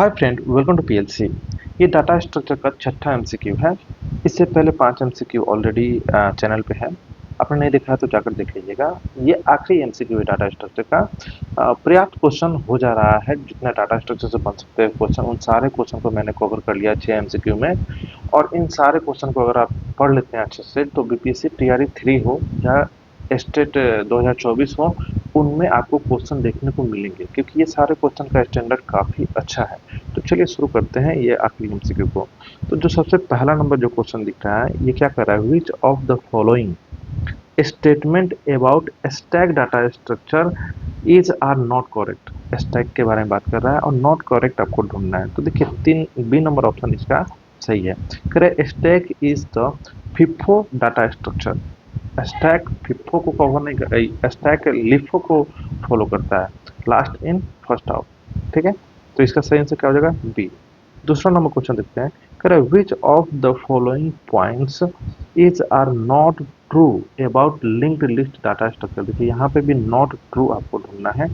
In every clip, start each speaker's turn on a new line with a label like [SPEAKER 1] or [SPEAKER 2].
[SPEAKER 1] Hi friend, welcome to PLC. ये data structure का छठा एमसीक्यू है। इससे पहले 5 एमसीक्यू ऑलरेडी चैनल पे है। आपने नहीं देखा है तो जाकर देख लीजिएगा। ये आखिरी एमसीक्यू है डाटा स्ट्रक्चर का। पर्याप्त क्वेश्चन हो जा रहा है, जितना डाटा स्ट्रक्चर से बन सकते हैं क्वेश्चन, उन सारे क्वेश्चन को मैंने कवर कर लिया 6 एमसीक्यू में। और इन सारे क्वेश्चन को अगर आप पढ़ लेते हैं अच्छे से, तो बीपीएससी टीआरई 3 हो या स्टेट 2024 हो, उनमें आपको क्वेश्चन देखने को मिलेंगे, क्योंकि ये सारे क्वेश्चन का स्टैंडर्ड काफ़ी अच्छा है। तो चलिए शुरू करते हैं ये आखिरी एमसीक्यू को। तो जो सबसे पहला नंबर जो क्वेश्चन दिख रहा है, ये क्या कर रहा है, which of the following statement about stack data structure is are not correct. Stack के बारे में बात कर रहा है और नॉट करेक्ट आपको ढूंढना है। तो देखिए, 3 बी नंबर ऑप्शन इसका सही है। करे stack is the FIFO data structure. Stack FIFO को कवर नहीं कर, स्टैक लिफो को फॉलो करता है, लास्ट इन फर्स्ट आउट। ठीक है, तो इसका सही आंसर क्या हो जाएगा, बी। दूसरा नंबर क्वेश्चन देखते हैं। कह which of the following points is are not true about linked list data structure. देखिए, यहाँ पे भी नॉट ट्रू आपको ढूंढना है।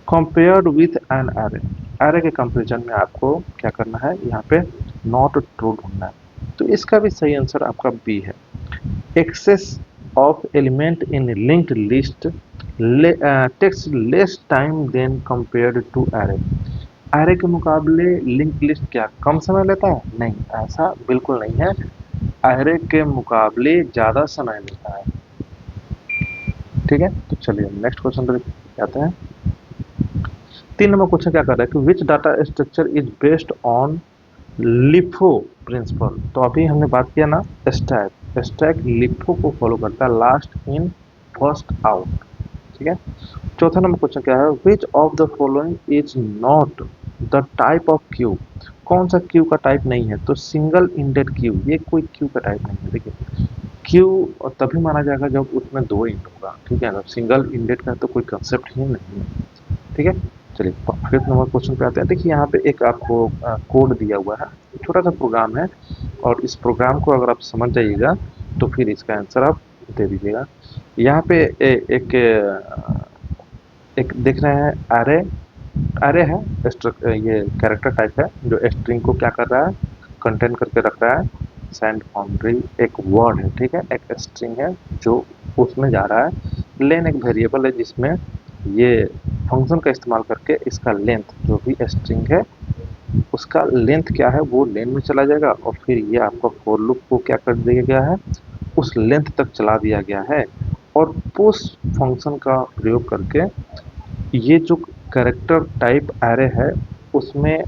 [SPEAKER 1] Compared with an array, array के कंपेरिजन में आपको क्या करना है, यहाँ पे नॉट ट्रू ढूंढना है। तो इसका भी सही आंसर आपका बी है। Access of element in linked list takes less time than compared to array। array के मुकाबले लिंक्ड लिस्ट क्या कम समय लेता है? नहीं, ऐसा बिल्कुल नहीं है। array के मुकाबले ज़्यादा समय लेता है। ठीक है, तो चलिए नेक्स्ट क्वेश्चन पर जाते हैं। 3 नंबर क्वेश्चन क्या कर रहा है कि which data structure is based on LIFO principle. तो अभी हमने बात किया ना, स्टैक स्टैक लिफो को फॉलो करता है, लास्ट इन फर्स्ट आउट। ठीक है, चौथा नंबर क्वेश्चन क्या है, which of the following is not the type of Q. कौन सा क्यू का टाइप नहीं है? तो सिंगल इंडेड क्यू, ये कोई क्यू का टाइप नहीं है। देखिए, क्यू तभी माना जाएगा जब उसमें 2 इंड होगा। ठीक है, सिंगल इंडेड का तो कोई कंसेप्ट ही नहीं है। ठीक है, चलिए 5th नंबर क्वेश्चन पे आते हैं। देखिए, यहाँ पे एक आपको कोड दिया हुआ है, छोटा सा प्रोग्राम है, और इस प्रोग्राम को अगर आप समझ जाइएगा तो फिर इसका आंसर आप दे दीजिएगा। यहाँ पे एक देख रहे हैं, एरे एरे है, ये कैरेक्टर टाइप है जो स्ट्रिंग को क्या कर रहा है, कंटेन करके रख रहा है। सेंड बाउंड्री एक वर्ड है, ठीक है, एक स्ट्रिंग है जो उसमें जा रहा है। लेन एक वेरिएबल है जिसमें ये फंक्शन का इस्तेमाल करके इसका लेंथ, जो भी स्ट्रिंग है उसका लेंथ क्या है वो लेन में चला जाएगा, और फिर ये आपका फॉर लूप को क्या कर दिया गया है, उस लेंथ तक चला दिया गया है। और पुश फंक्शन का प्रयोग करके ये जो कैरेक्टर टाइप एरे है, उसमें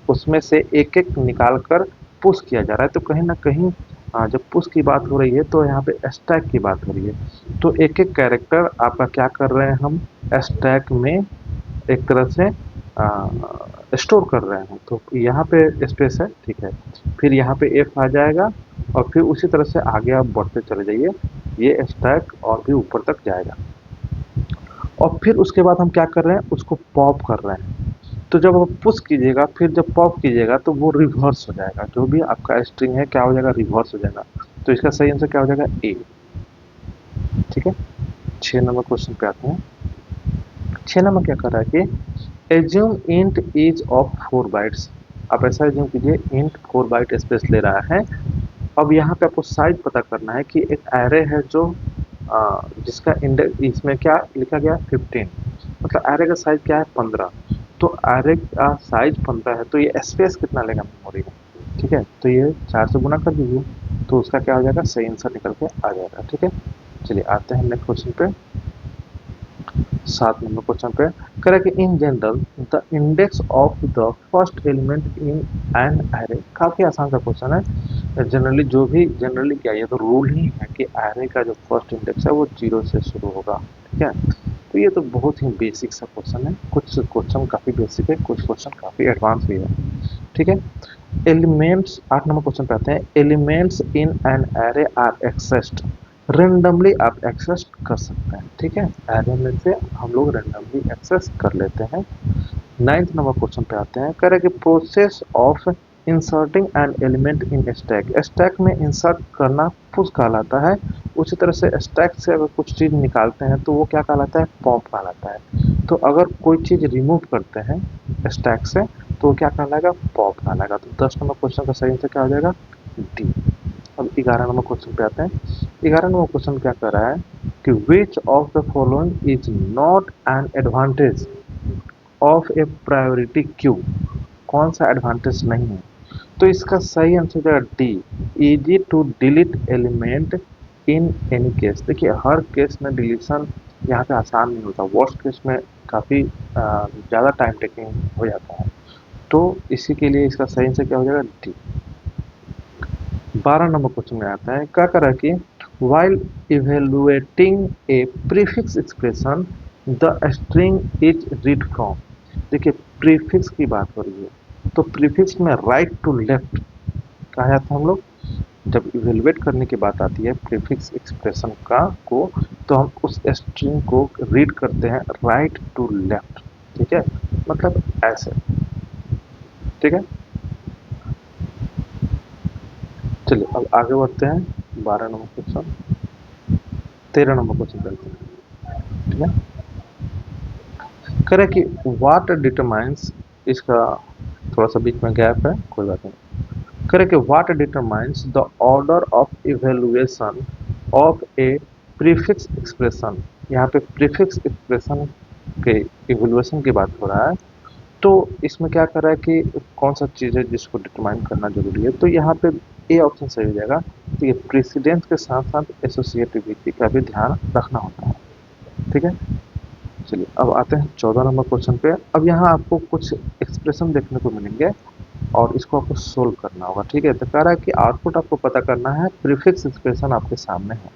[SPEAKER 1] उसमें से एक एक निकाल कर पुश किया जा रहा है। तो कहीं ना कहीं जब पुश की बात हो रही है तो यहाँ पे स्टैक की बात हो रही है। तो एक एक कैरेक्टर आपका क्या कर रहे हैं, हम स्टैक में एक तरह से स्टोर कर रहे हैं। तो यहाँ पे स्पेस है, ठीक है, फिर यहाँ पे एफ आ जाएगा, और फिर उसी तरह से आगे आप बढ़ते चले जाइए, ये स्टैक और भी ऊपर तक जाएगा। और फिर उसके बाद हम क्या कर रहे हैं, उसको पॉप कर रहे हैं। तो जब आप पुश कीजिएगा, फिर जब पॉप कीजिएगा तो वो रिवर्स हो जाएगा, जो भी आपका स्ट्रिंग है क्या हो जाएगा, रिवर्स हो जाएगा। तो इसका सही आंसर क्या हो जाएगा, ए। ठीक है, 6 नंबर क्वेश्चन पे आते हैं। 6 नंबर क्या कर रहा है कि assume int is of 4 bytes. आप ऐसा एज्यूम कीजिए, इंट 4 बाइट स्पेस ले रहा है। अब यहाँ पे आपको साइज पता करना है कि एक एरे है जो जिसका इंडेक्स, इसमें क्या लिखा गया, 15, मतलब एरे का साइज क्या है, 15। तो एरे का साइज 15 है, तो ये स्पेस कितना लेगा मेमोरी में? ठीक है, तो ये 4 से गुना कर दीजिए, तो उसका क्या हो जाएगा, सही आंसर निकल के आ जाएगा। ठीक है, चलिए आते हैं नेक्स्ट क्वेश्चन पे। 7 नंबर क्वेश्चन पे करें कि in general the index of the first element in an array. काफी आसान सा क्वेश्चन है। जनरली क्या, ये तो रूल ही है कि एरे का जो फर्स्ट इंडेक्स है वो 0 से शुरू होगा। ठीक है, तो ये तो बहुत ही बेसिक सा क्वेश्चन है। कुछ क्वेश्चन काफी बेसिक है, कुछ क्वेश्चन काफी एडवांस भी है। ठीक है, एलिमेंट्स, 8 नंबर क्वेश्चन पे आते हैं। Elements in an array are accessed randomly, आप एक्सेस कर सकते हैं। ठीक है, एरे में से हम लोग रेंडमली एक्सेस कर लेते हैं। 9th नंबर क्वेश्चन पे आते हैं। कह रहे कि process of inserting an element in stack. Stack में इंसर्ट करना पुश कहलाता है। उसी तरह से स्टैक से अगर कुछ चीज़ निकालते हैं तो वो क्या कहलाता है, पॉप कहलाता है। तो अगर कोई चीज़ रिमूव करते हैं स्टैक से तो क्या कहलाएगा, पॉप कहलाएगा। तो 10 नंबर क्वेश्चन का सही आंसर क्या हो जाएगा, डी। अब 11 नंबर क्वेश्चन पे आते हैं। 11 नंबर क्वेश्चन क्या कर रहा है कि विच of the following is not an advantage of A priority queue, कौन सा एडवांटेज नहीं है। तो इसका सही आंसर है D, easy to delete element in any case. देखिए हर केस में डिलीशन यहाँ पे आसान नहीं होता, वर्स्ट केस में काफ़ी ज़्यादा टाइम टेकिंग हो जाता है। तो इसी के लिए इसका सही आंसर क्या हो जाएगा, डी। 12 नंबर क्वेश्चन में आता है, क्या करा कि while evaluating a prefix expression the string is read from। देखिए प्रीफिक्स की बात हो रही है, तो प्रीफिक्स में राइट टू लेफ्ट कहा जाता है हम लोग। जब इवेलुएट करने की बात आती है प्रीफिक्स एक्सप्रेशन का को, तो हम उस स्ट्रिंग को रीड करते हैं राइट टू लेफ्ट, ठीक है, मतलब ऐसे, ठीक है। चलिए अब आगे बढ़ते हैं 12 नंबर क्वेश्चन, 13 नंबर क्वेश्चन करते हैं, ठीक है। कह रहे कि व्हाट डिटरमाइंस, इसका थोड़ा सा बीच में गैप है, कोई बात नहीं। कह रहे कि what determines the order of evaluation of A prefix expression. यहाँ पे प्रीफिक्स एक्सप्रेशन के इवेलुएशन की बात हो रहा है। तो इसमें क्या कर रहा है कि कौन सा चीज़ है जिसको डिटरमाइन करना जरूरी है, तो यहाँ पे ए ऑप्शन सही हो जाएगा। तो ये प्रेसिडेंस के साथ साथ एसोसिएटिविटी का भी ध्यान रखना होता है, ठीक है। चलिए अब आते हैं 14 नंबर क्वेश्चन पे। अब यहाँ आपको कुछ एक्सप्रेशन देखने को मिलेंगे और इसको आपको सोल्व करना होगा, ठीक है। तो कह रहा है कि आउटपुट आपको पता करना है, प्रीफिक्स एक्सप्रेशन आपके सामने है।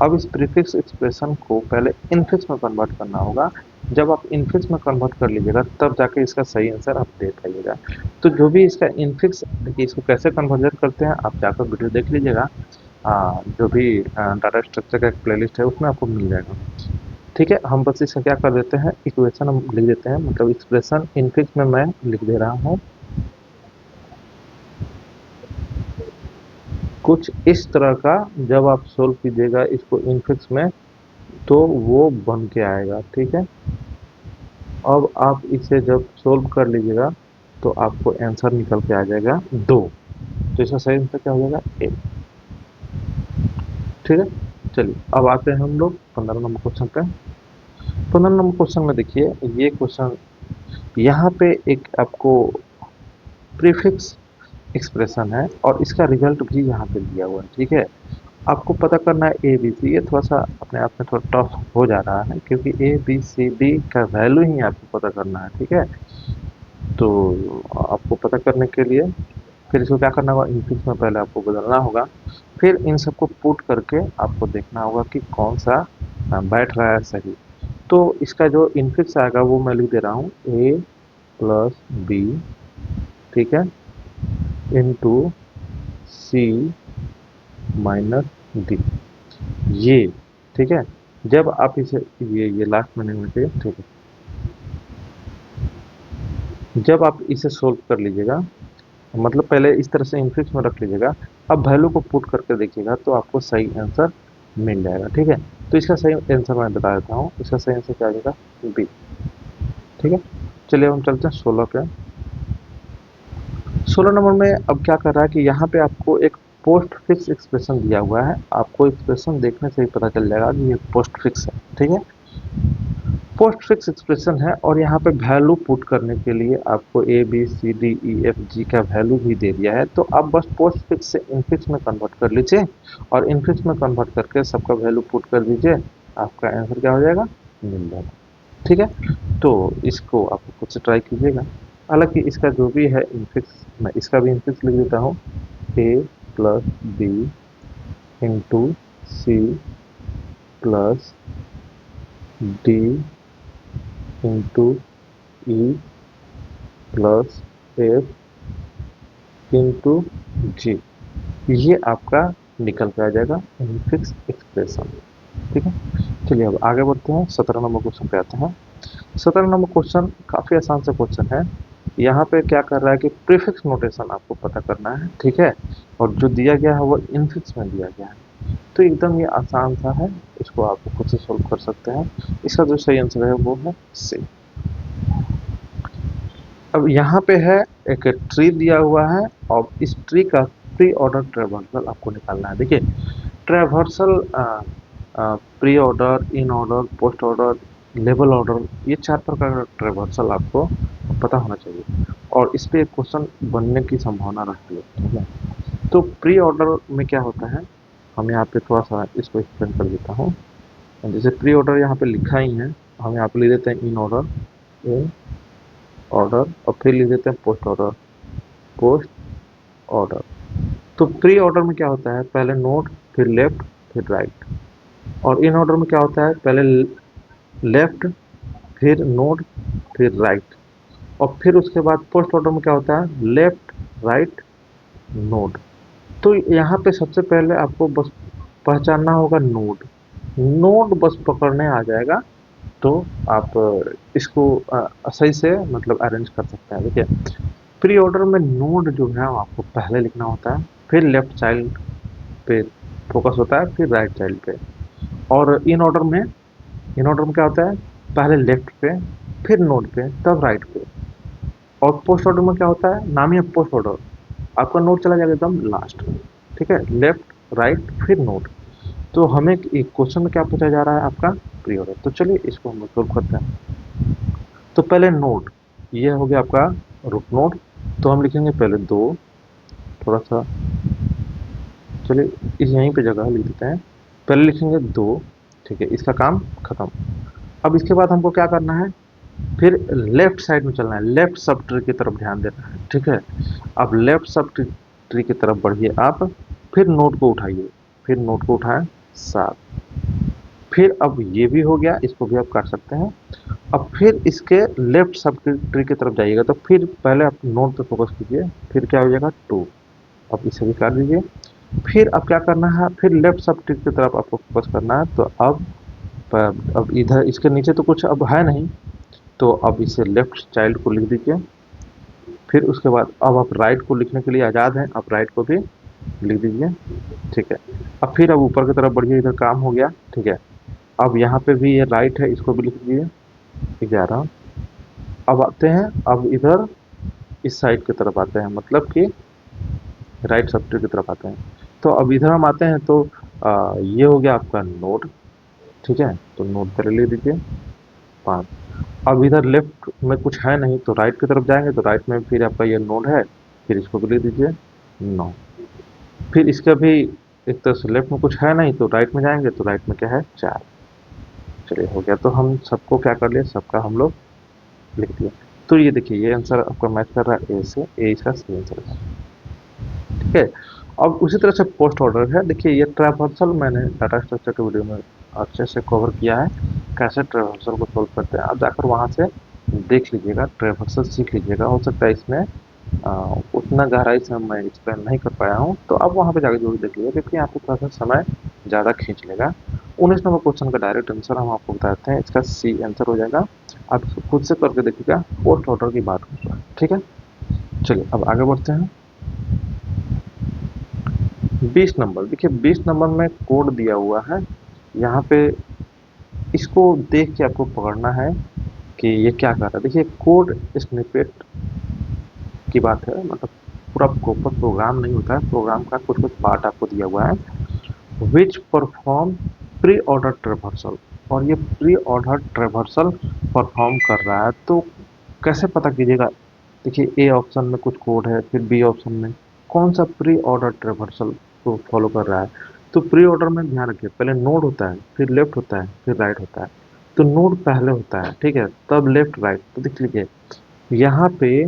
[SPEAKER 1] अब इस प्रीफिक्स एक्सप्रेशन को पहले इनफिक्स में कन्वर्ट करना होगा। जब आप इनफिक्स में कन्वर्ट कर लीजिएगा तब जाके इसका सही आंसर आप दे पाइएगा। तो जो भी इसका इनफिक्स, देखिए इसको कैसे कन्वर्जन करते हैं आप जाकर वीडियो देख लीजिएगा। जो भी डाटा स्ट्रक्चर का एक प्लेलिस्ट है उसमें आपको मिल जाएगा, ठीक है। हम बस इसका क्या कर देते हैं, इक्वेशन हम लिख देते हैं, मतलब एक्सप्रेशन इनफिक्स में मैं लिख दे रहा हूँ कुछ इस तरह का। जब आप सोल्व कीजिएगा इसको इनफिक्स में तो वो बन के आएगा, ठीक है। अब आप इसे जब सोल्व कर लीजिएगा तो आपको आंसर निकल के आ जाएगा 2। तो इसका सही आंसर क्या हो जाएगा, ए, ठीक है। चलिए अब आते हैं हम लोग 15 नंबर क्वेश्चन पे। 15 नंबर क्वेश्चन में देखिए ये क्वेश्चन, यहाँ पे एक आपको प्रीफिक्स एक्सप्रेशन है और इसका रिजल्ट भी यहाँ पे दिया हुआ है, ठीक है। आपको पता करना है ए बी सी, ये थोड़ा सा अपने आप में थोड़ा टफ हो जा रहा है क्योंकि ए बी सी डी का वैल्यू ही आपको पता करना है, ठीक है। तो आपको पता करने के लिए फिर इसको क्या करना होगा, इनफिक्स में पहले आपको बदलना होगा, फिर इन सबको पुट करके आपको देखना होगा कि कौन सा बैठ रहा है सही। तो इसका जो इनफिक्स आएगा वो मैं लिख दे रहा हूँ ए प्लस बी, ठीक है, इंटू सी माइनस डी, ये, ठीक है। जब आप इसे ये लास्ट में नहीं होना चाहिए, ठीक है। जब आप इसे सोल्व कर लीजिएगा, मतलब पहले इस तरह से इनफिक्स में रख लीजिएगा, अब वैल्यू को पुट करके देखिएगा तो आपको सही आंसर मिल जाएगा, ठीक है। तो इसका सही आंसर मैं बता देता हूँ, इसका सही आंसर क्या आ जाएगा, बी, ठीक है। चलिए हम चलते हैं 16 पे। 16 नंबर में अब क्या कर रहा है कि यहाँ पे आपको एक पोस्ट फिक्स एक्सप्रेशन दिया हुआ है। आपको एक्सप्रेशन देखने से ही पता चल जाएगा कि ये पोस्ट फिक्स है, ठीक है। पोस्ट फिक्स एक्सप्रेशन है और यहाँ पे वैल्यू पुट करने के लिए आपको A B C D E F G का वैल्यू भी दे दिया है। तो आप बस पोस्ट फिक्स से इनफिक्स में कन्वर्ट कर लीजिए और इनफिक्स में कन्वर्ट करके सबका वैल्यू पुट कर दीजिए, आपका आंसर क्या हो जाएगा, मिल जाएगा, ठीक है। तो इसको आप खुद से ट्राई कीजिएगा। हालांकि इसका जो भी है इनफिक्स, मैं इसका भी इनफिक्स लिख देता हूँ, A plus B into C plus D into E plus F into G, ये आपका निकल के आ जाएगा इनफिक्स एक्सप्रेशन, ठीक है। चलिए अब आगे बढ़ते हैं, 17 नंबर क्वेश्चन पे आते हैं। 17 नंबर क्वेश्चन काफ़ी आसान सा क्वेश्चन है। यहाँ पे क्या कर रहा है कि प्रीफिक्स नोटेशन आपको पता करना है, ठीक है, और जो दिया गया है वो इनफिक्स में दिया गया है। तो एकदम ये आसान सा है, इसको आप खुद से सोल्व कर सकते हैं। इसका जो सही आंसर है वो है सी। अब यहाँ पे है एक ट्री दिया हुआ है और इस ट्री का प्री ऑर्डर ट्रेवर्सल आपको निकालना है। देखिए traversal pre order, in order, post order, level order, ये 4 प्रकार का ट्रेवर्सल आपको पता होना चाहिए और इस पे एक क्वेश्चन बनने की संभावना रहती है, ठीक है। तो प्री ऑर्डर में क्या होता है, हम यहाँ पे थोड़ा सा इसको एक्सप्लेन कर देता हूँ। जैसे प्री ऑर्डर यहाँ पे लिखा ही है, हम यहाँ पे लिख देते हैं इन ऑर्डर, इन ऑर्डर, और फिर लिख देते हैं पोस्ट ऑर्डर, पोस्ट ऑर्डर। तो प्री ऑर्डर में क्या होता है, पहले नोड, फिर लेफ्ट, फिर राइट। और इन ऑर्डर में क्या होता है, पहले लेफ्ट, फिर नोड, फिर राइट। और फिर उसके बाद पोस्ट ऑर्डर में क्या होता है, लेफ्ट, राइट, नोड। तो यहाँ पे सबसे पहले आपको बस पहचानना होगा नोड। नोड बस पकड़ने आ जाएगा तो आप इसको सही से मतलब अरेंज कर सकते हैं। देखिए प्री ऑर्डर में नोड जो है वो आपको पहले लिखना होता है, फिर लेफ्ट चाइल्ड पे फोकस होता है, फिर राइट चाइल्ड पे। और इन ऑर्डर में क्या होता है, पहले लेफ्ट पे, फिर नोड पे, तब राइट पे। और पोस्ट ऑर्डर में क्या होता है, नाम ही है पोस्ट ऑर्डर, आपका नोड चला जाएगा एकदम लास्ट में, ठीक है, लेफ्ट, राइट, फिर नोड। तो हमें एक क्वेश्चन में क्या पूछा जा रहा है, आपका प्री ऑर्डर। तो चलिए इसको हम सोल्व करते हैं। तो पहले नोड, ये हो गया आपका रूट नोड। तो हम लिखेंगे पहले दो, थोड़ा सा, चलिए इस यहीं पे जगह लिख देते हैं। पहले लिखेंगे दो, ठीक है, इसका काम खत्म। अब इसके बाद हमको क्या करना है, फिर लेफ्ट साइड में चलना है, लेफ्ट सब ट्री की तरफ ध्यान देना है, ठीक है। अब लेफ्ट सब ट्री की तरफ बढ़िए आप, फिर नोड को उठाइए, फिर नोड को उठाएं 7। फिर अब ये भी हो गया, इसको भी आप काट सकते हैं। अब फिर इसके लेफ्ट सब ट्री की तरफ जाइएगा, तो फिर पहले आप नोड पे फोकस कीजिए, फिर क्या हो जाएगा 2। अब इसे भी काट दीजिए। फिर अब क्या करना है, फिर लेफ्ट सब ट्री की तरफ आपको फोकस करना है। तो अब इधर इसके नीचे तो कुछ अब है नहीं, तो अब इसे लेफ्ट चाइल्ड को लिख दीजिए। फिर उसके बाद अब आप राइट को लिखने के लिए आज़ाद हैं, आप राइट को भी लिख दीजिए, ठीक है। अब फिर अब ऊपर की तरफ बढ़िए, इधर काम हो गया, ठीक है। अब यहाँ पे भी ये राइट है, इसको भी लिख दीजिए 11। अब आते हैं, अब इधर इस साइड की तरफ आते हैं, मतलब कि राइट सब्ट्री की तरफ आते हैं। तो अब इधर हम आते हैं, तो ये हो गया आपका नोड, ठीक है। तो नोड पर ले दीजिए 5। अब इधर लेफ्ट में कुछ है नहीं, तो राइट की तरफ जाएंगे, तो राइट में फिर आपका ये नोड है, फिर इसको भी ले दीजिए 9। फिर इसका भी एक तरह से लेफ्ट में कुछ है नहीं, तो राइट में जाएंगे, तो राइट में क्या है 4। चलिए हो गया, तो हम सबको क्या कर लिए, सबका हम लोग लिख दिया। तो ये देखिए ये आंसर आपका मैच कर रहा है ए से, ए इसका सही आंसर है, ठीक है। अब उसी तरह से पोस्ट ऑर्डर है। देखिए ये ट्रावर्सल मैंने डाटा स्ट्रक्चर के वीडियो में अच्छे से कवर किया है, कैसे ट्रावर्सल को सोल्व करते हैं। आप जाकर वहाँ से देख लीजिएगा, ट्रावर्सल सीख लीजिएगा। हो सकता है इसमें उतना गहराई से मैं एक्सप्लेन नहीं कर पाया हूँ, तो आप वहाँ पे जाकर जरूर देख लीजिएगा, क्योंकि यहाँ पे थोड़ा सा समय ज़्यादा खींच लेगा। 19 नंबर क्वेश्चन का डायरेक्ट आंसर हम आपको बताते हैं, इसका सी आंसर हो जाएगा। आप इसको खुद से करके देखिएगा, पोस्ट ऑर्डर की बात होगा, ठीक है। चलिए अब आगे बढ़ते हैं। 20 नंबर, देखिए 20 नंबर में कोड दिया हुआ है। यहाँ पे इसको देख के आपको पकड़ना है कि ये क्या कर रहा है। देखिए कोड स्निपेट की बात है, मतलब पूरा प्रॉपर प्रोग्राम नहीं होता है, प्रोग्राम का कुछ कुछ पार्ट आपको दिया हुआ है। Which perform pre order traversal, और ये प्री ऑर्डर ट्रेवर्सल परफॉर्म कर रहा है। तो कैसे पता कीजिएगा, देखिए ए ऑप्शन में कुछ कोड है, फिर बी ऑप्शन में कौन सा प्री ऑर्डर ट्रेवर्सल को फॉलो कर रहा है। तो प्री ऑर्डर में ध्यान रखिए, पहले नोड होता है, फिर लेफ्ट होता है, फिर राइट होता है। तो नोड पहले होता है, ठीक है, तब लेफ्ट राइट। तो देख लीजिए यहाँ पे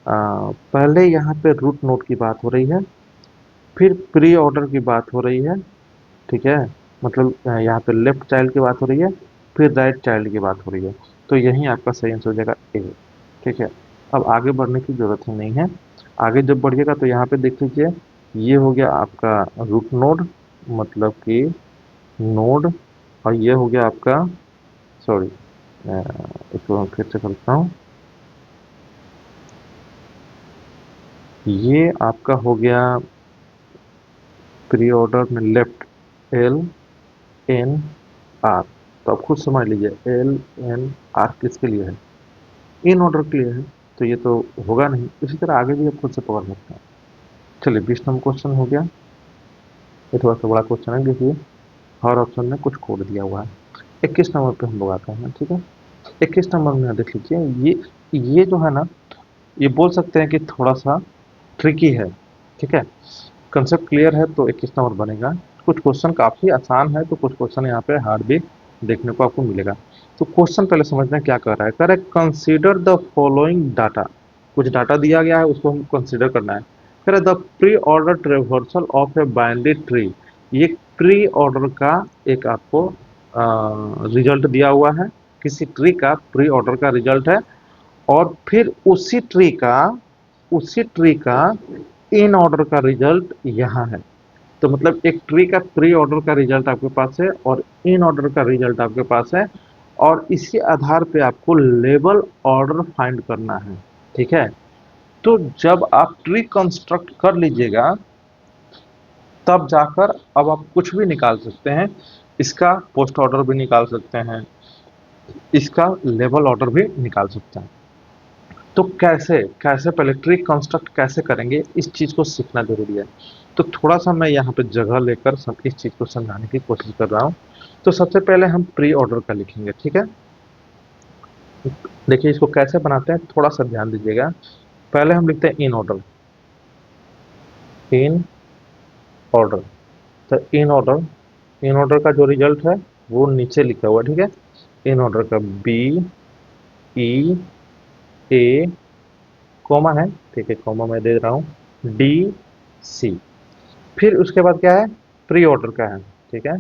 [SPEAKER 1] पहले यहाँ पे रूट नोड की बात हो रही है, फिर प्री ऑर्डर की बात हो रही है, ठीक है। मतलब यहाँ पे लेफ्ट चाइल्ड की बात हो रही है, फिर राइट चाइल्ड की बात हो रही है। तो यही आपका सही आंसर हो जाएगा ए, ठीक है। अब आगे बढ़ने की जरूरत ही नहीं है। आगे जब बढ़िएगा तो यहाँ पे देख लीजिए, ये हो गया आपका रूट नोड, मतलब कि नोड। और ये हो गया आपका, सॉरी, इसको मैं फिर से करता हूँ, ये आपका हो गया प्री ऑर्डर में लेफ्ट, एल एन आर। तो आप खुद समझ लीजिए एल एन आर किसके लिए है, इन ऑर्डर के लिए है। तो ये तो होगा नहीं। इसी तरह आगे भी आप खुद से पकड़ सकते हैं। चलिए 20 नंबर क्वेश्चन हो गया। ये थोड़ा सा बड़ा क्वेश्चन है, देखिए हर ऑप्शन में कुछ कोड दिया हुआ है। 21 नंबर पे हम लोग आते हैं, ठीक है। 21 नंबर में देख लीजिए, ये जो है ना, ये बोल सकते हैं कि थोड़ा सा ट्रिकी है, ठीक है। कंसेप्ट क्लियर है तो 21 नंबर बनेगा। कुछ क्वेश्चन काफी आसान है, तो कुछ क्वेश्चन यहाँ पे हार्ड भी देखने को आपको मिलेगा। तो क्वेश्चन पहले समझते हैं क्या कर रहा है। कह रहा है कंसीडर द फॉलोइंग डाटा। कुछ डाटा दिया गया है, उसको हम कंसीडर करना है। कह रहा है the pre order traversal of a binary tree. ये प्री ऑर्डर का एक आपको रिजल्ट दिया हुआ है, किसी ट्री का प्री ऑर्डर का रिजल्ट है। और फिर उसी ट्री का इन ऑर्डर का रिजल्ट यहाँ है। तो मतलब एक ट्री का प्री ऑर्डर का रिजल्ट आपके पास है और इन ऑर्डर का रिजल्ट आपके पास है, और इसी आधार पे आपको लेबल ऑर्डर फाइंड करना है, ठीक है। तो जब आप ट्री कंस्ट्रक्ट कर लीजिएगा, तब जाकर अब आप कुछ भी निकाल सकते हैं। इसका पोस्ट ऑर्डर भी निकाल सकते हैं, इसका लेबल ऑर्डर भी निकाल सकते हैं। तो कैसे कैसे पहले ट्री कंस्ट्रक्ट कैसे करेंगे, इस चीज को सीखना जरूरी है। तो थोड़ा सा मैं यहाँ पे जगह लेकर सब इस चीज को समझाने की कोशिश कर रहा हूँ। तो सबसे पहले हम प्री ऑर्डर का लिखेंगे, ठीक है। देखिए इसको कैसे बनाते हैं, थोड़ा सा ध्यान दीजिएगा। पहले हम लिखते हैं इन ऑर्डर। In order. तो इन ऑर्डर का जो रिजल्ट है वो नीचे लिखा हुआ है, ठीक है। इन ऑर्डर का बी ई ए, कॉमा है, ठीक है, कॉमा मैं दे रहा हूँ, डी सी। फिर उसके बाद क्या है, प्री ऑर्डर का है, ठीक है,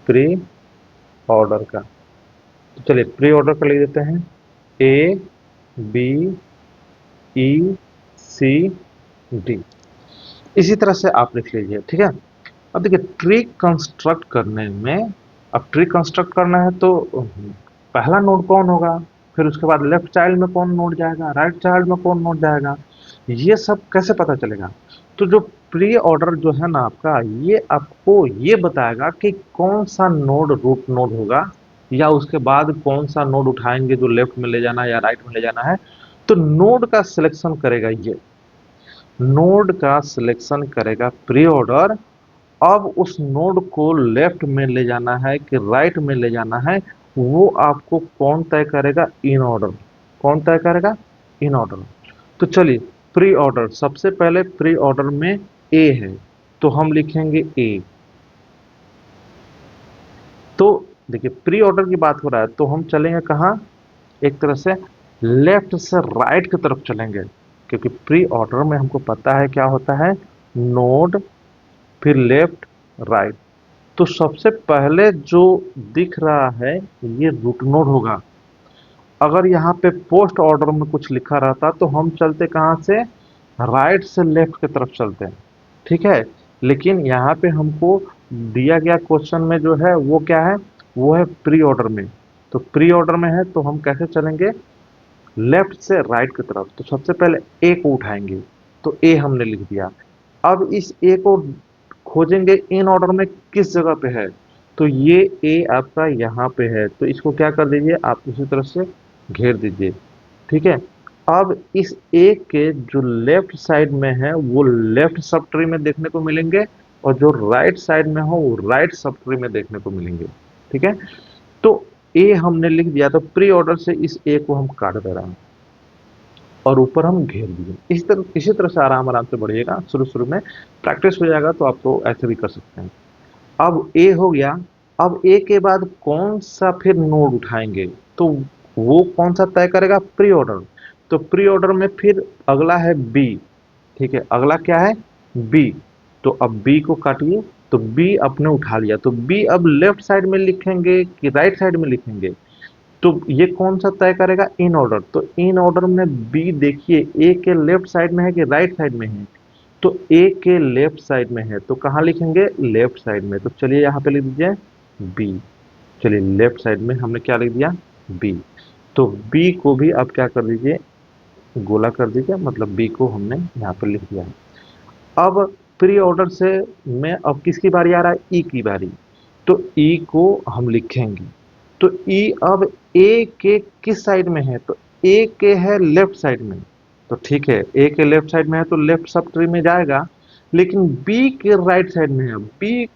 [SPEAKER 1] प्री ऑर्डर का। तो चलिए प्री ऑर्डर का लिख देते हैं, A B E C D. इसी तरह से आप लिख लीजिए, ठीक है। अब देखिए ट्री कंस्ट्रक्ट करने में, अब ट्री कंस्ट्रक्ट करना है तो पहला नोड कौन होगा, फिर उसके बाद लेफ्ट चाइल्ड में कौन नोड जाएगा, राइट चाइल्ड में कौन नोड जाएगा, ये सब कैसे पता चलेगा। तो जो प्री ऑर्डर जो है ना आपका, ये आपको ये बताएगा कि कौन सा नोड रूट नोड होगा, या उसके बाद कौन सा नोड उठाएंगे जो लेफ्ट में ले जाना है या राइट में ले जाना है। तो नोड का सिलेक्शन करेगा ये, नोड का सिलेक्शन करेगा प्री ऑर्डर। अब उस नोड को लेफ्ट में ले जाना है कि राइट में ले जाना है, वो आपको कौन तय करेगा, इन ऑर्डर। कौन तय करेगा, इन ऑर्डर। तो चलिए प्री ऑर्डर, सबसे पहले प्री ऑर्डर में ए है, तो हम लिखेंगे ए। तो देखिए प्री ऑर्डर की बात हो रहा है तो हम चलेंगे कहाँ, एक तरह से लेफ्ट से राइट की तरफ चलेंगे, क्योंकि प्री ऑर्डर में हमको पता है क्या होता है, नोड, फिर लेफ्ट, राइट। तो सबसे पहले जो दिख रहा है ये रूट नोड होगा। अगर यहाँ पे पोस्ट ऑर्डर में कुछ लिखा रहता तो हम चलते कहाँ से, राइट से लेफ्ट की तरफ चलते हैं, ठीक है। लेकिन यहाँ पे हमको दिया गया क्वेश्चन में जो है वो क्या है, वो है प्री ऑर्डर में। तो प्री ऑर्डर में है तो हम कैसे चलेंगे, लेफ्ट से राइट की तरफ। तो सबसे पहले ए को उठाएंगे, तो ए हमने लिख दिया। अब इस ए को खोजेंगे इन ऑर्डर में किस जगह पे है, तो ये ए आपका यहाँ पे है, तो इसको क्या कर दीजिए आप, उसी तरह से घेर दीजिए, ठीक है। अब इस ए के जो लेफ्ट साइड में है वो लेफ्ट सब ट्री में देखने को मिलेंगे, और जो राइट साइड में हो वो राइट सब ट्री में देखने को मिलेंगे, ठीक है। तो ए हमने लिख दिया, तो प्री ऑर्डर से इस ए को हम काट दे रहे हैं और ऊपर हम घेर दिए। इसी तरह से आराम आराम से बढ़िएगा, शुरू शुरू में प्रैक्टिस हो जाएगा तो आप तो ऐसे भी कर सकते हैं। अब ए हो गया। अब ए के बाद कौन सा फिर नोड उठाएंगे, तो वो कौन सा तय करेगा, प्री ऑर्डर। तो प्री ऑर्डर में फिर अगला है बी, ठीक है, अगला क्या है, बी। तो अब बी को काटिए, तो बी अपने उठा लिया, तो बी अब लेफ्ट साइड में लिखेंगे कि राइट साइड में लिखेंगे, तो ये कौन सा तय करेगा, इन ऑर्डर। तो इन ऑर्डर में बी देखिए ए के लेफ्ट साइड में है कि राइट साइड में है, तो ए के लेफ्ट साइड में है, तो कहाँ लिखेंगे, लेफ्ट साइड में। तो चलिए यहाँ पे लिख दीजिए बी। चलिए लेफ्ट साइड में हमने क्या लिख दिया, बी। तो बी को भी अब क्या कर दीजिए, गोला कर दीजिए, मतलब बी को हमने यहाँ पर लिख दिया। अब प्री ऑर्डर से में अब किसकी बारी आ रहा है, ई की बारी। तो ई को हम लिखेंगे, तो ई अब ए के किस साइड में है, तो ए के है लेफ्ट साइड में, तो ठीक है, ए के लेफ्ट साइड में है तो लेफ्ट सब ट्री में जाएगा, लेकिन बी के राइट साइड में है, बी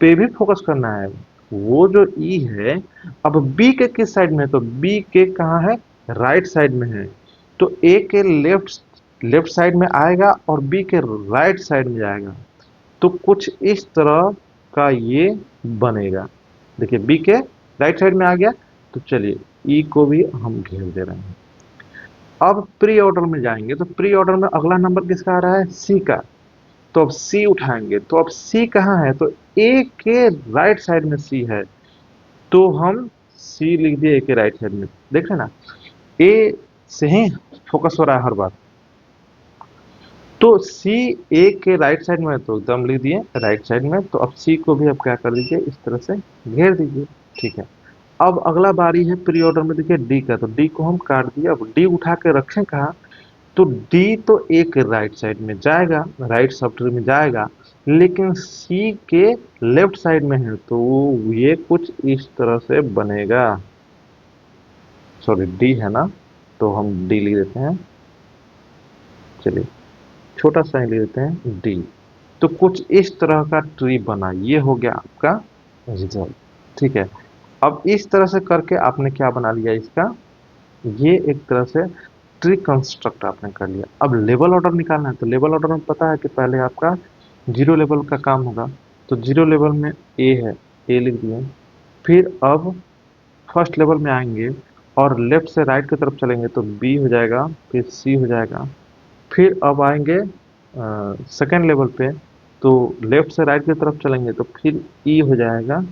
[SPEAKER 1] पे भी फोकस करना है। वो जो ई है, अब बी के किस साइड में है, तो बी के कहाँ है, राइट साइड में है, तो ए के लेफ्ट लेफ्ट साइड में आएगा और बी के राइट साइड में जाएगा, तो कुछ इस तरह का ये बनेगा। देखिए बी के राइट साइड में आ गया, तो चलिए ई को भी हम घेर दे रहे हैं। अब प्री ऑर्डर में जाएंगे, तो प्री ऑर्डर में अगला नंबर किसका आ रहा है, सी का, तो अब सी उठाएंगे, तो अब सी कहाँ है, तो ए के राइट साइड में सी है, तो हम सी लिख दिए ए के राइट साइड में। देख रहे ना, ए से ही फोकस हो रहा है हर बार, तो सी ए के राइट साइड में है तो एकदम लिख दिए राइट साइड में, तो अब सी को भी अब क्या कर दीजिए, इस तरह से घेर दीजिए। ठीक है, अब अगला बारी है प्री ऑर्डर में, देखिए डी का, तो डी को हम काट दिए, अब डी उठा के रखें कहाँ, तो डी तो ए के राइट साइड में जाएगा, राइट सब ट्री में जाएगा, लेकिन सी के लेफ्ट साइड में है, तो ये कुछ इस तरह से बनेगा। सॉरी डी है ना, तो हम डी लिख देते हैं, चलिए छोटा सा ही ले लेते हैं डी, तो कुछ इस तरह का ट्री बना, ये हो गया आपका रिजल्ट। ठीक है, अब इस तरह से करके आपने क्या बना लिया इसका, ये एक तरह से ट्री कंस्ट्रक्ट आपने कर लिया। अब लेवल ऑर्डर निकालना है, तो लेवल ऑर्डर में पता है कि पहले आपका जीरो लेवल का काम होगा, तो जीरो लेवल में ए है, ए लिख दिए, फिर अब फर्स्ट लेवल में आएंगे और लेफ्ट से राइट की तरफ चलेंगे तो बी हो जाएगा, फिर सी हो जाएगा, फिर अब आएंगे सेकेंड लेवल पे, तो लेफ्ट से राइट की तरफ चलेंगे तो फिर ई हो जाएगा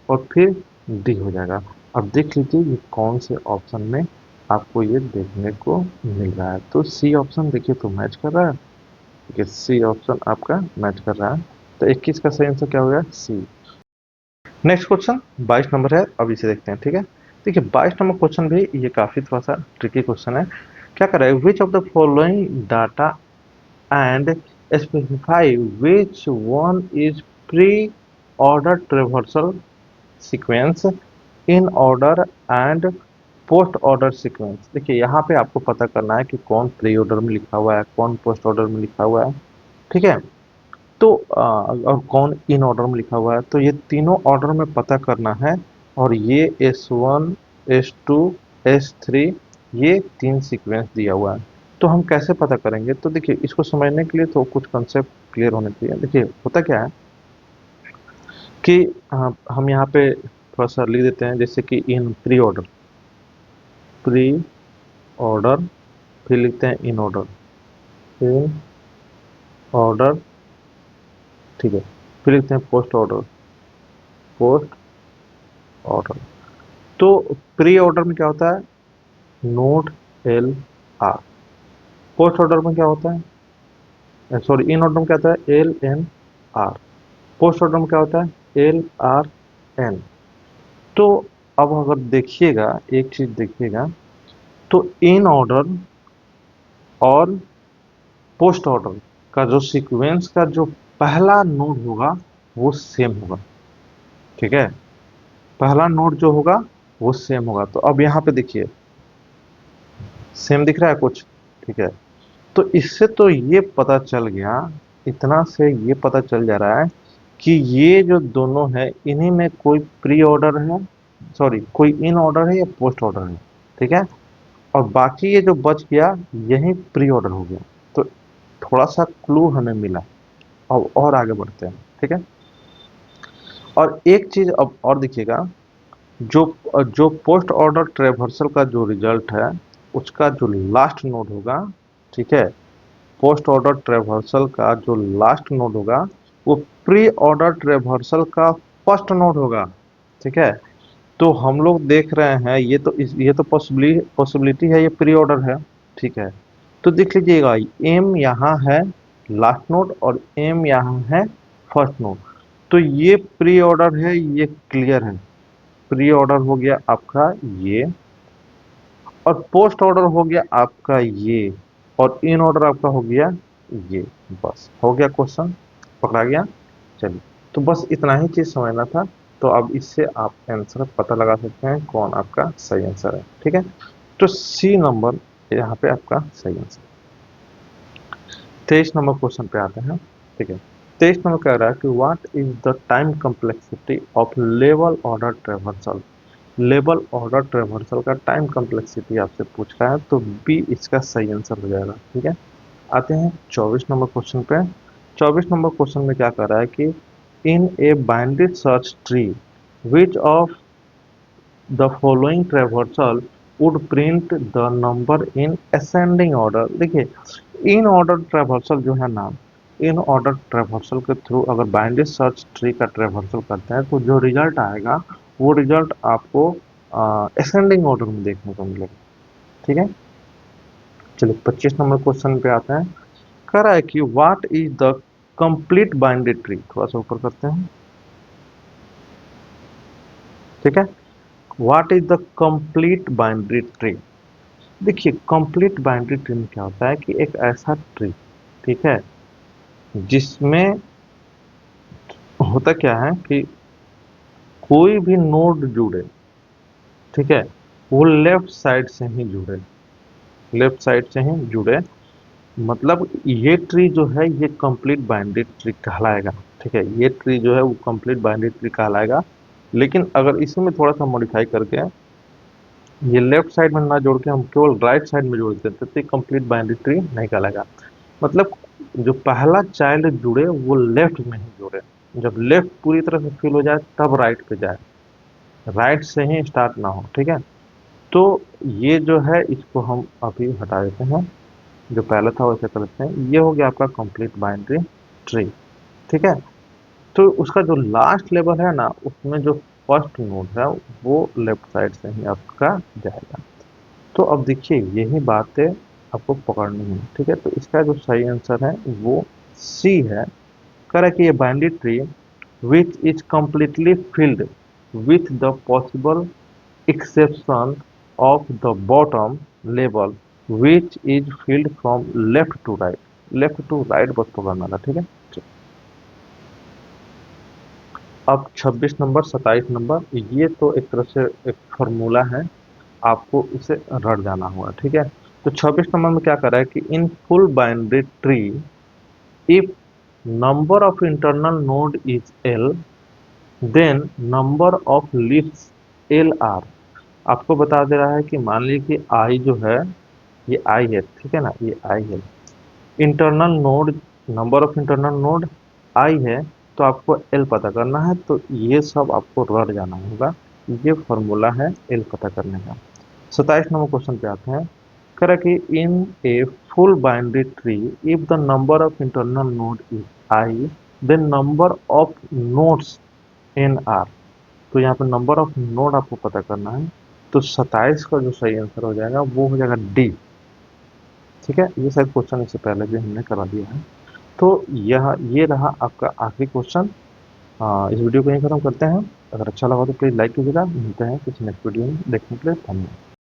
[SPEAKER 1] और फिर डी हो जाएगा। अब देख लीजिए ये कौन से ऑप्शन में आपको ये देखने को मिल रहा है, तो सी ऑप्शन देखिए तो मैच कर रहा है, देखिए सी ऑप्शन आपका मैच कर रहा है, तो 21 का सही आंसर क्या हो गया, सी। नेक्स्ट क्वेश्चन 22 नंबर है, अब इसे देखते हैं। ठीक है, देखिए 22 नंबर क्वेश्चन भी ये काफी थोड़ा सा ट्रिकी क्वेश्चन है। क्या कर रहा है, which of the following data and specify which one is pre-order traversal sequence, in order and post order sequence। देखिए यहाँ पे आपको पता करना है कि कौन प्री ऑर्डर में लिखा हुआ है, कौन पोस्ट ऑर्डर में लिखा हुआ है। ठीक है, तो और कौन इन ऑर्डर में लिखा हुआ है, तो ये तीनों ऑर्डर में पता करना है, और ये S1 S2 S3 ये तीन सीक्वेंस दिया हुआ है। तो हम कैसे पता करेंगे, तो देखिए इसको समझने के लिए तो कुछ कंसेप्ट क्लियर होने चाहिए। देखिए होता क्या है कि हम यहाँ पे थोड़ा सा लिख देते हैं, जैसे कि इन प्री ऑर्डर, फिर लिखते हैं इन ऑर्डर, ठीक है, फिर लिखते हैं पोस्ट ऑर्डर। तो प्री ऑर्डर में क्या होता है, note L R, post order में क्या होता है, सॉरी इन ऑर्डर में क्या होता है, L N R, post order में क्या होता है, एल आर एन। तो अब अगर देखिएगा एक चीज देखिएगा, तो इन ऑर्डर और पोस्ट ऑर्डर का जो सीक्वेंस का जो पहला नोड होगा वो सेम होगा। ठीक है, पहला नोड जो होगा वो सेम होगा, तो अब यहाँ पे देखिए सेम दिख रहा है कुछ। ठीक है, तो इससे तो ये पता चल गया, इतना से ये पता चल जा रहा है कि ये जो दोनों है इन्हीं में कोई प्री ऑर्डर है, सॉरी कोई इन ऑर्डर है या पोस्ट ऑर्डर है। ठीक है, और बाकी ये जो बच गया यही प्री ऑर्डर हो गया, तो थोड़ा सा क्लू हमें मिला। अब और आगे बढ़ते हैं। ठीक है, और एक चीज अब और देखिएगा, जो जो पोस्ट ऑर्डर ट्रेवर्सल का जो रिजल्ट है उसका जो लास्ट नोड होगा, ठीक है, पोस्ट ऑर्डर ट्रेवर्सल का जो लास्ट नोड होगा वो प्री ऑर्डर ट्रेवर्सल का फर्स्ट नोड होगा। ठीक है, तो हम लोग देख रहे हैं ये तो पॉसिबिलिटी है, ये प्री ऑर्डर है। ठीक है, तो देख लीजिएगा एम यहाँ है लास्ट नोड और एम यहाँ है फर्स्ट नोड, तो ये प्री ऑर्डर है, ये क्लियर है, प्री ऑर्डर हो गया आपका ये, और पोस्ट ऑर्डर हो गया आपका ये, और इन ऑर्डर आपका हो गया ये। बस हो गया, क्वेश्चन पकड़ा गया। चलिए, तो बस इतना ही चीज समझना था, तो अब इससे आप आंसर पता लगा सकते हैं कौन आपका सही आंसर है। ठीक है, तो सी नंबर यहाँ पे आपका सही आंसर। 23 नंबर क्वेश्चन पे आते हैं। ठीक है, 23 नंबर कह रहा है कि what is the time complexity of level order traversal. Level order traversal का टाइम कम्प्लेक्सिटी आपसे पूछ रहा है, तो बी इसका सही आंसर हो जाएगा। ठीक है, आते हैं 24 नंबर क्वेश्चन पे। 24 नंबर क्वेश्चन में क्या कर रहा है कि in a binary search tree which of the following traversal would print the number in ascending order. देखिए, इन ऑर्डर ट्रेवर्सल जो है ना, इन ऑर्डर ट्रेवर्सल के थ्रू अगर बाइंडेड सर्च ट्री का ट्रेवर्सल करते हैं तो जो रिजल्ट आएगा वो रिजल्ट आपको असेंडिंग ऑर्डर में देखने को मिलेगा। ठीक है, चलिए 25 नंबर क्वेश्चन पे आते हैं। कह रहा है कि what is the complete binded tree. थोड़ा सा ऊपर करते हैं। ठीक है, what is the complete binded tree. देखिए, कंप्लीट बाइंडेड ट्री में क्या होता है कि एक ऐसा ट्री, ठीक है, जिसमें होता क्या है कि कोई भी नोड जुड़े, ठीक है, वो लेफ्ट साइड से ही जुड़े, लेफ्ट साइड से ही जुड़े, मतलब ये ट्री जो है ये कंप्लीट बाइंडेड ट्री कहलाएगा। ठीक है, ये ट्री जो है वो कंप्लीट बाइंडेड ट्री कहलाएगा। लेकिन अगर इसी में थोड़ा सा मॉडिफाई करके ये लेफ्ट साइड में ना जोड़ के हम केवल राइट साइड में जोड़ देते तो कंप्लीट बाइंडेड ट्री नहीं कहलाएगा। मतलब जो पहला चाइल्ड जुड़े वो लेफ्ट में ही जुड़े, जब लेफ्ट पूरी तरह से फिल हो जाए तब राइट पे जाए, राइट से ही स्टार्ट ना हो। ठीक है, तो ये जो है इसको हम अभी हटा देते हैं, जो पहले था वैसे कर लेते हैं। ये हो गया आपका कंप्लीट बाइनरी ट्री। ठीक है, तो उसका जो लास्ट लेवल है ना, उसमें जो फर्स्ट नोड है वो लेफ्ट साइड से ही आपका जाएगा। तो अब देखिए यही बातें आपको पकड़नी है। ठीक है, तो इसका जो सही आंसर है वो सी है। करें कि ये binary tree which is completely filled with the possible exception of the bottom level which is filled from left to right। Left to right बस पकड़ना था। ठीक है, अब 26 नंबर 27 नंबर ये तो एक तरह से एक फार्मूला है, आपको इसे रट जाना होगा। ठीक है, तो 26 नंबर में क्या कर रहा है कि in full binary tree if number of internal node is L then number of leafs L are. आपको बता दे रहा है कि मान लीजिए कि आई जो है ये आई है, ठीक है ना, ये आई है, internal node, number of internal node I है, तो आपको एल पता करना है। तो ये सब आपको रट जाना होगा, ये फॉर्मूला है एल पता करने का। 27 नंबर क्वेश्चन पे आते हैं। कह रहा है कि in a full binary tree if the number of internal node is I then number of nodes N are. तो यहाँ पे नंबर ऑफ नोड आपको पता करना है, तो 27 का जो सही आंसर हो जाएगा वो हो जाएगा डी। ठीक है, ये शायद क्वेश्चन इससे पहले भी हमने करा दिया है। तो यह ये रहा आपका आखिरी क्वेश्चन। इस वीडियो को यहीं खत्म करते हैं। अगर अच्छा लगा तो प्लीज़ लाइक कीजिएगा। मिलते हैं किसी नेक्स्ट वीडियो में, देखने के लिए धन्यवाद।